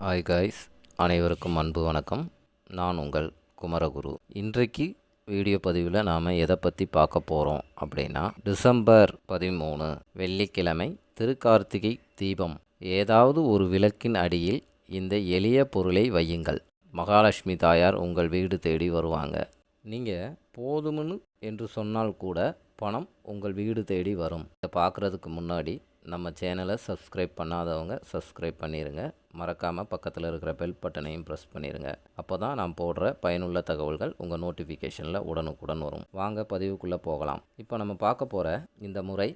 Hi guys, அனைவருக்கும் அன்பு வணக்கம். நான் உங்கள் குமரகுரு. இன்றைக்கு வீடியோ பதிவில் நாம் எதை பற்றி பார்க்க போகிறோம் அப்படின்னா, டிசம்பர் 13 வெள்ளிக்கிழமை திருக்கார்த்திகை தீபம். ஏதாவது ஒரு விளக்கின் அடியில் இந்த எளிய பொருளை வையுங்கள். மகாலட்சுமி தாயார் உங்கள் வீடு தேடி வருவாங்க. நீங்கள் போதும்னு என்று சொன்னால் கூட பணம் உங்கள் வீடு தேடி வரும். இதை பார்க்குறதுக்கு முன்னாடி நம்ம சேனலை சப்ஸ்கிரைப் பண்ணாதவங்க சப்ஸ்கிரைப் பண்ணிடுங்க. மறக்காமல் பக்கத்தில் இருக்கிற பெல் பட்டனையும் ப்ரெஸ் பண்ணிடுங்க. அப்போ தான் நான் போடுற பயனுள்ள தகவல்கள் உங்கள் நோட்டிஃபிகேஷனில் உடனுக்குடன் வரும். வாங்க பதிவுக்குள்ளே போகலாம். இப்போ நம்ம பார்க்க போகிற இந்த முறை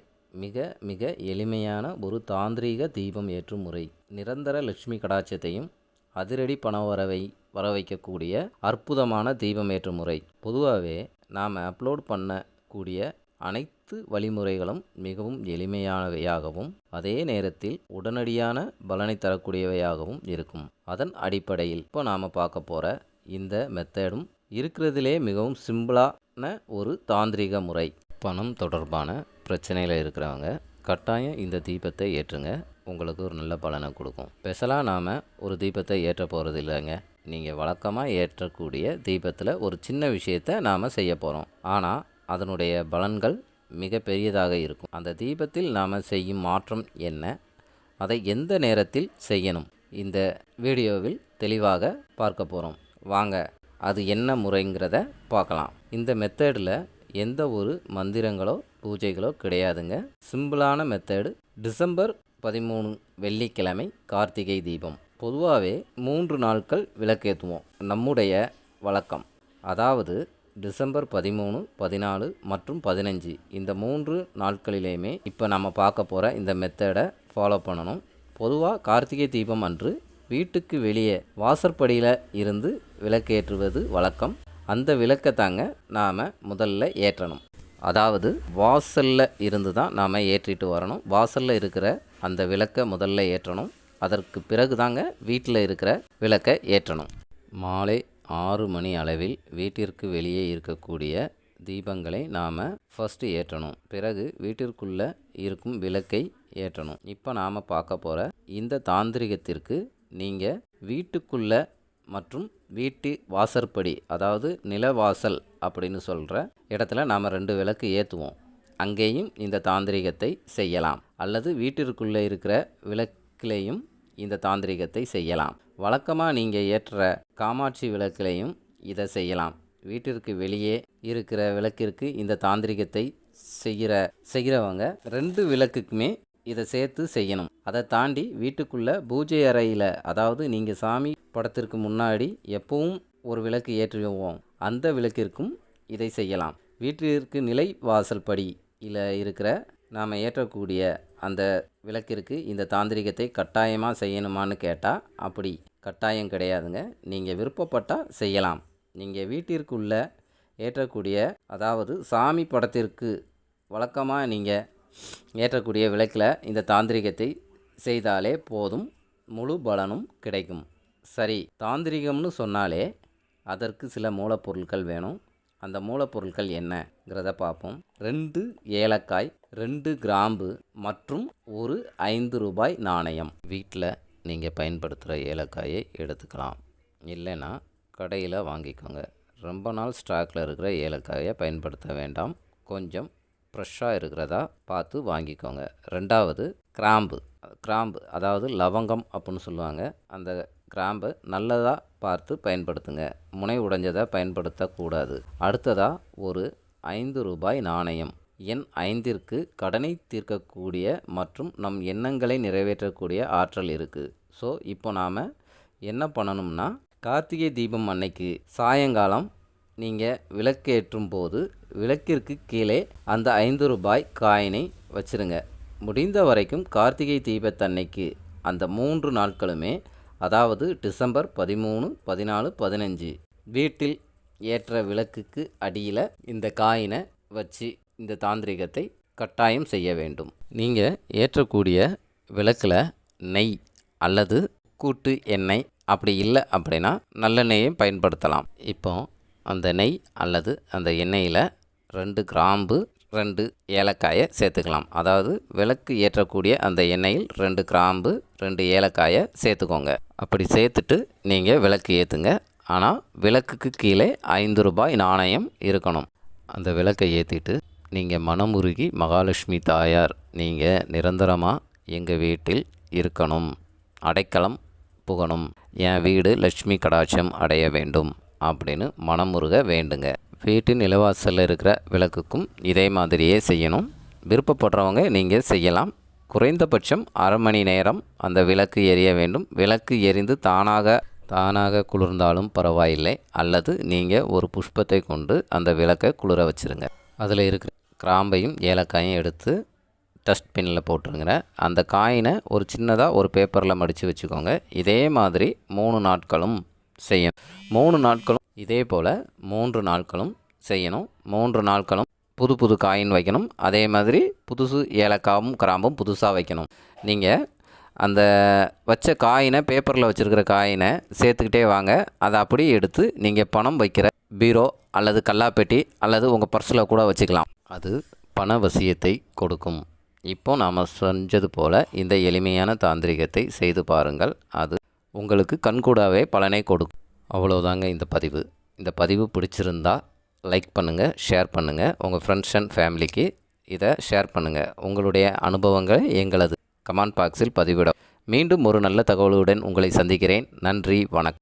மிக மிக எளிமையான ஒரு தாந்திரீக தீபம் ஏற்றும் முறை. நிரந்தர லட்சுமி கடாட்சத்தையும் அதிரடி பண வர வைக்கக்கூடிய அற்புதமான தீபம் ஏற்றும் முறை. பொதுவாகவே நாம் அப்லோட் பண்ணக்கூடிய அனைத்து வழிமுறைகளும் மிகவும் எளிமையானவையாகவும் அதே நேரத்தில் உடனடியான பலனை தரக்கூடியவையாகவும் இருக்கும். அதன் அடிப்படையில் இப்போ நாம் பார்க்க போகிற இந்த மெத்தடும் இருக்கிறதுலே மிகவும் சிம்பிளான ஒரு தாந்திரிக முறை. பணம் தொடர்பான பிரச்சனையில் இருக்கிறவங்க கட்டாயம் இந்த தீபத்தை ஏற்றுங்க. உங்களுக்கு ஒரு நல்ல பலனை கொடுக்கும். ஸ்பெஷலாக நாம் ஒரு தீபத்தை ஏற்ற போகிறது இல்லைங்க. நீங்கள் வழக்கமாக ஏற்றக்கூடிய தீபத்தில் ஒரு சின்ன விஷயத்தை நாம் செய்ய போகிறோம். ஆனால் அதனுடைய பலன்கள் மிக பெரியதாக இருக்கும். அந்த தீபத்தில் நாம் செய்யும் மாற்றம் என்ன, அதை எந்த நேரத்தில் செய்யணும், இந்த வீடியோவில் தெளிவாக பார்க்க போகிறோம். வாங்க அது என்ன முறைங்கிறத பார்க்கலாம். இந்த மெத்தடில் எந்த ஒரு மந்திரங்களோ பூஜைகளோ கிடையாதுங்க. சிம்பிளான மெத்தடு. டிசம்பர் 13 வெள்ளிக்கிழமை கார்த்திகை தீபம். பொதுவாகவே 3 நாட்கள் விளக்கேற்றுவோம் நம்முடைய வழக்கம். அதாவது டிசம்பர் 13, 14 மற்றும் 15 இந்த 3 நாட்களிலேயுமே இப்போ நம்ம பார்க்க போகிற இந்த மெத்தடை ஃபாலோ பண்ணணும். பொதுவாக கார்த்திகை தீபம் அன்று வீட்டுக்கு வெளியே வாசற்படியில் இருந்து விளக்கேற்றுவது வழக்கம். அந்த விளக்கை தாங்க நாம் முதல்ல ஏற்றணும். அதாவது வாசலில் இருந்து தான் நாம் ஏற்றிட்டு வரணும். வாசலில் இருக்கிற அந்த விளக்கை முதல்ல ஏற்றணும். அதற்கு பிறகு தாங்க வீட்டில் இருக்கிற விளக்கை ஏற்றணும். மாலை 6 மணி அளவில் வீட்டிற்கு வெளியே இருக்கக்கூடிய தீபங்களை நாம் ஃபஸ்ட்டு ஏற்றணும். பிறகு வீட்டிற்குள்ளே இருக்கும் விளக்கை ஏற்றணும். இப்போ நாம் பார்க்க போகிற இந்த தாந்திரிகத்திற்கு நீங்கள் வீட்டுக்குள்ளே மற்றும் வீட்டு வாசற்படி, அதாவது நிலவாசல் அப்படின்னு சொல்கிற இடத்துல நாம் 2 விளக்கு ஏற்றுவோம். அங்கேயும் இந்த தாந்திரிகத்தை செய்யலாம். அல்லது வீட்டிற்குள்ளே இருக்கிற விளக்கிலேயும் இந்த தாந்திரிகத்தை செய்யலாம். வழக்கமாக நீங்கள் ஏற்ற காமாட்சி விளக்கிலையும் இதை செய்யலாம். வீட்டிற்கு வெளியே இருக்கிற விளக்கிற்கு இந்த தாந்திரிகத்தை செய்கிறவங்க 2 விளக்குக்குமே இதை சேர்த்து செய்யணும். அதை தாண்டி வீட்டுக்குள்ளே பூஜை அறையில், அதாவது நீங்கள் சாமி படத்திற்கு முன்னாடி எப்பவும் ஒரு விளக்கு ஏற்றுவோம், அந்த விளக்கிற்கும் இதை செய்யலாம். வீட்டிற்கு நிலை வாசல் படியில் இருக்கிற நாம் ஏற்றக்கூடிய அந்த விளக்கிற்கு இந்த தாந்திரிகத்தை கட்டாயமாக செய்யணுமான்னு கேட்டால் அப்படி கட்டாயம் கிடையாதுங்க. நீங்கள் விருப்பப்பட்டால் செய்யலாம். நீங்கள் வீட்டிற்குள்ளே ஏற்றக்கூடிய, அதாவது சாமி படத்திற்கு வழக்கமாக நீங்கள் ஏற்றக்கூடிய விளக்கில் இந்த தாந்திரிகத்தை செய்தாலே போதும், முழு பலனும் கிடைக்கும். சரி, தாந்திரிகம்னு சொன்னாலே அதற்கு சில மூலப்பொருட்கள் வேணும். அந்த மூலப்பொருட்கள் என்னங்கிறத பார்ப்போம். 2 ஏலக்காய், 2 கிராம்பு மற்றும் ஒரு 5 ரூபாய் நாணயம். வீட்டில் நீங்கள் பயன்படுத்துகிற ஏலக்காயை எடுத்துக்கலாம். இல்லைன்னா கடையில் வாங்கிக்கோங்க. ரொம்ப நாள் ஸ்டாக்கில் இருக்கிற ஏலக்காயை பயன்படுத்த வேண்டாம். கொஞ்சம் ஃப்ரெஷ்ஷாக இருக்கிறதா பார்த்து வாங்கிக்கோங்க. 2வது கிராம்பு, அதாவது லவங்கம் அப்படின்னு சொல்லுவாங்க. அந்த கிராம்பை நல்லதாக பார்த்து பயன்படுத்துங்க. முனை உடைஞ்சதை பயன்படுத்தக்கூடாது. அடுத்ததாக ஒரு 5 ரூபாய் நாணயம். எண் 5ற்கு கடனை தீர்க்கக்கூடிய மற்றும் நம் எண்ணங்களை நிறைவேற்றக்கூடிய ஆற்றல் இருக்குது. ஸோ இப்போ நாம் என்ன பண்ணணும்னா, கார்த்திகை தீபம் அன்னைக்கு சாயங்காலம் நீங்கள் விளக்கேற்றும் போது விளக்கிற்கு கீழே அந்த 5 ரூபாய் காயினை வச்சுருங்க. முடிந்த வரைக்கும் கார்த்திகை தீபத்தன்னைக்கு அந்த 3 நாட்களுமே, அதாவது டிசம்பர் 13, 14, 15 வீட்டில் ஏற்ற விளக்குக்கு அடியில் இந்த காயினை வச்சு இந்த தாந்திரிகத்தை கட்டாயம் செய்ய வேண்டும். நீங்கள் ஏற்றக்கூடிய விளக்கில் நெய் அல்லது கூட்டு எண்ணெய், அப்படி இல்லை அப்படின்னா நல்லெண்ணெயை பயன்படுத்தலாம். இப்போ அந்த நெய் அல்லது அந்த எண்ணெயில் 2 கிராம்பு, 2 ஏலக்காயை சேர்த்துக்கலாம். அதாவது விளக்கு ஏற்றக்கூடிய அந்த எண்ணெயில் 2 கிராம்பு 2 ஏலக்காயை சேர்த்துக்கோங்க. அப்படி சேர்த்துட்டு நீங்கள் விளக்கு ஏற்றுங்க. ஆனால் விளக்குக்கு கீழே 5 ரூபாய் நாணயம் இருக்கணும். அந்த விளக்கை ஏற்றிட்டு நீங்கள் மனமுருகி மகாலட்சுமி தாயார் நீங்கள் நிரந்தரமாக எங்கள் வீட்டில் இருக்கணும், அடைக்கலம் புகணும், என் வீடு லட்சுமி கடாட்சம் அடைய வேண்டும் அப்படின்னு மனமுருக வேண்டுங்க. வீட்டின் நிலவாசலில் இருக்கிற விளக்குக்கும் இதே மாதிரியே செய்யணும். விருப்பப்படுறவங்க நீங்கள் செய்யலாம். குறைந்தபட்சம் அரை மணி நேரம் அந்த விளக்கு எரிய வேண்டும். விளக்கு எரிந்து தானாக குளிர்ந்தாலும் பரவாயில்லை. அல்லது நீங்கள் ஒரு புஷ்பத்தை கொண்டு அந்த விளக்கை குளிர வச்சுருங்க. அதில் இருக்கிற கிராம்பையும் ஏலக்காயும் எடுத்து டஸ்ட்பின்னில் போட்டுருங்க. அந்த காயினை ஒரு சின்னதாக ஒரு பேப்பரில் மடித்து வச்சுக்கோங்க. இதே மாதிரி 3 நாட்களும் செய்யணும். 3 நாட்களும் இதே போல் 3 நாட்களும் செய்யணும். 3 நாட்களும் புது காயின் வைக்கணும். அதே மாதிரி புதுசு ஏலக்காவும் கிராம்பும் புதுசாக வைக்கணும். நீங்கள் அந்த வச்ச காயினை, பேப்பரில் வச்சுருக்கிற காயினை சேர்த்துக்கிட்டே வாங்க. அதை அப்படியே எடுத்து நீங்கள் பணம் வைக்கிற பீரோ அல்லது கல்லாப்பெட்டி அல்லது உங்கள் பர்ஸில் கூட வச்சுக்கலாம். அது பண வசியத்தை கொடுக்கும். இப்போ நாம் செஞ்சது போல் இந்த எளிமையான தாந்திரிகத்தை செய்து பாருங்கள். அது உங்களுக்கு கண்கூடாவே பலனை கொடுக்கும். அவ்வளோதாங்க இந்த பதிவு. இந்த பதிவு பிடிச்சிருந்தா லைக் பண்ணுங்கள், ஷேர் பண்ணுங்கள். உங்கள் ஃப்ரெண்ட்ஸ் அண்ட் ஃபேமிலிக்கு இதை ஷேர் பண்ணுங்கள். உங்களுடைய அனுபவங்களை எங்களது கமெண்ட் பாக்ஸில் பதிவிட. மீண்டும் ஒரு நல்ல தகவலுடன் உங்களை சந்திக்கிறேன். நன்றி, வணக்கம்.